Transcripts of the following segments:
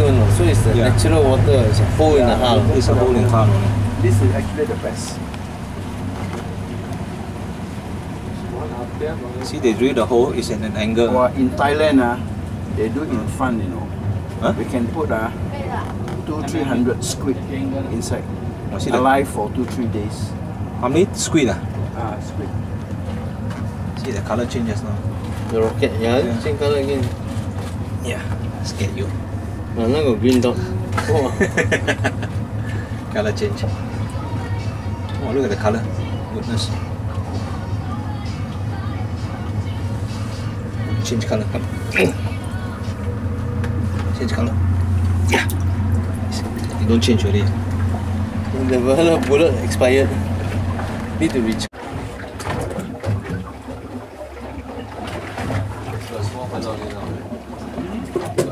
one. So it's the natural water. It's a hole in the heart. It's a hole in the heart. This is actually the best. See, they drill the hole. It's at an angle. Well, in Thailand, they do it in fun, you know. Huh? We can put 200-300 squid inside, Oh, see alive for 2-3 days. how many squid? Squid. See the color changes now. The rocket, Yeah. same color again. Yeah, scared you. Now got green dot. Oh, Color change. Oh, look at the color. Goodness. Change color. Come. Change color. Yeah. You don't change already. the bullet expired. Need to reach.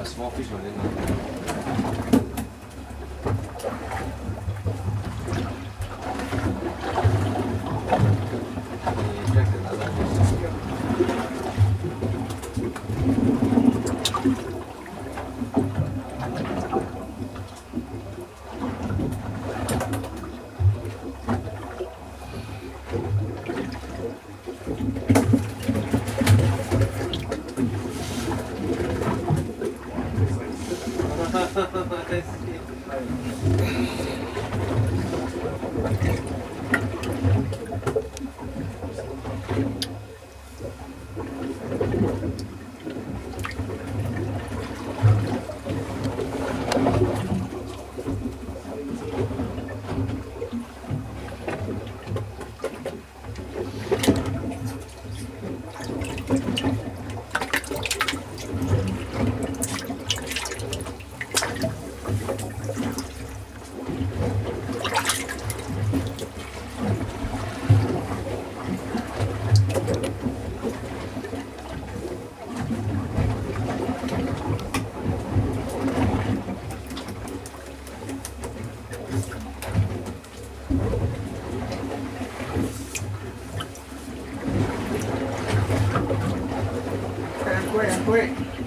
Small fish on it now. Quick.